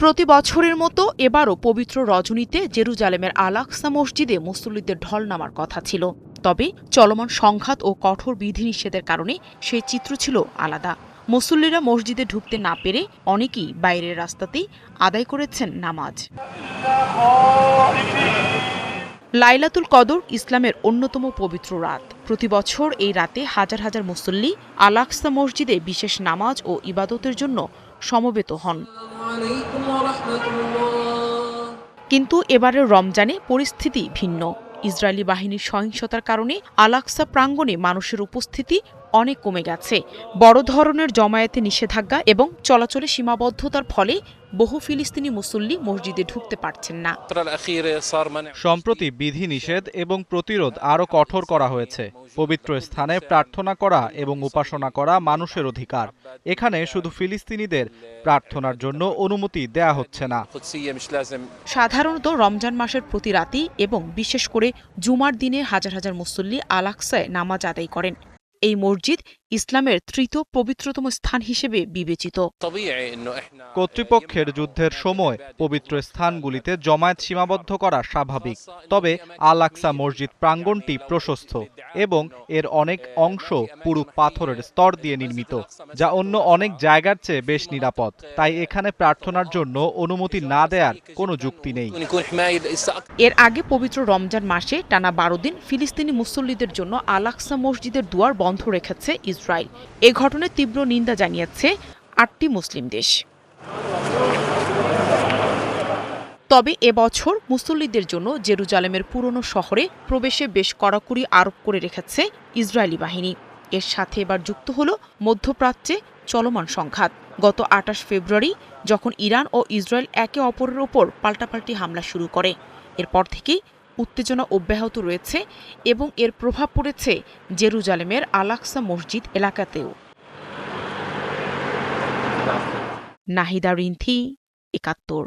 প্রতি বছরের মতো এবারও পবিত্র রজনীতে জেরুজালেমের আল আকসা মসজিদে মুসল্লিদের ঢল নামার কথা ছিল। তবে চলমান সংঘাত ও কঠোর বিধিনিষেধের কারণে সেই চিত্র ছিল আলাদা। মুসল্লিরা মসজিদে ঢুকতে না পেরে অনেকেই বাইরের রাস্তাতেই আদায় করেছেন নামাজ। লাইলাতুল কদর ইসলামের অন্যতম পবিত্র রাত। প্রতি বছর এই রাতে হাজার হাজার মুসল্লি আল আকসা মসজিদে বিশেষ নামাজ ও ইবাদতের জন্য সমবেত হন। কিন্তু এবারের রমজানে পরিস্থিতি ভিন্ন। ইসরায়েলি বাহিনীর সহিংসতার কারণে আল আকসা প্রাঙ্গণে মানুষের উপস্থিতি অনেক কমে গেছে। বড় ধরনের জমায়েতে নিষেধাজ্ঞা এবং চলাচলে সীমাবদ্ধতার ফলে বহু ফিলিস্তিনি মুসল্লি মসজিদে ঢুকতে পারছেন না। সম্প্রতি বিধিনিষেধ এবং প্রতিরোধ আরও কঠোর করা হয়েছে। পবিত্র স্থানে প্রার্থনা করা এবং উপাসনা করা মানুষের অধিকার। এখানে শুধু ফিলিস্তিনিদের প্রার্থনার জন্য অনুমতি দেয়া হচ্ছে না। সাধারণত রমজান মাসের প্রতি রাতেই এবং বিশেষ করে জুমার দিনে হাজার হাজার মুসল্লি আল আকসায় নামাজ আদায় করেন। এই মসজিদ ইসলামের তৃতীয় পবিত্রতম স্থান হিসেবে বিবেচিত। কর্তৃপক্ষের যুদ্ধের সময় পবিত্র স্থানগুলিতে জমায়েত সীমাবদ্ধ করা স্বাভাবিক। তবে আল আকসা মসজিদ প্রাঙ্গণটি প্রশস্ত এবং এর অনেক অংশ পুরু পাথরের স্তর দিয়ে নির্মিত, যা অন্য অনেক জায়গার চেয়ে বেশ নিরাপদ। তাই এখানে প্রার্থনার জন্য অনুমতি না দেওয়ার কোনো যুক্তি নেই। এর আগে পবিত্র রমজান মাসে টানা ১২ দিন ফিলিস্তিনি মুসল্লিদের জন্য আল আকসা মসজিদের দুয়ার বন্ধ রেখেছে ইসরায়েল। এ ঘটনায় তীব্র নিন্দা জানিয়েছে ৮টি মুসলিম দেশ। তবে এবছর মুসল্লিদের জন্য জেরুজালেমের পুরনো শহরে প্রবেশে বেশ কড়াকড়ি আরোপ করে রেখেছে ইসরায়েলি বাহিনী। এর সাথে এবার যুক্ত হল মধ্যপ্রাচ্যে চলমান সংঘাত। গত ২৮ ফেব্রুয়ারি যখন ইরান ও ইসরায়েল একে অপরের ওপর পাল্টাপাল্টি হামলা শুরু করে, এরপর থেকেই উত্তেজনা অব্যাহত রয়েছে এবং এর প্রভাব পড়েছে জেরুজালেমের আল আকসা মসজিদ এলাকাতেও। নাহিদা রিন্থি, ৭১।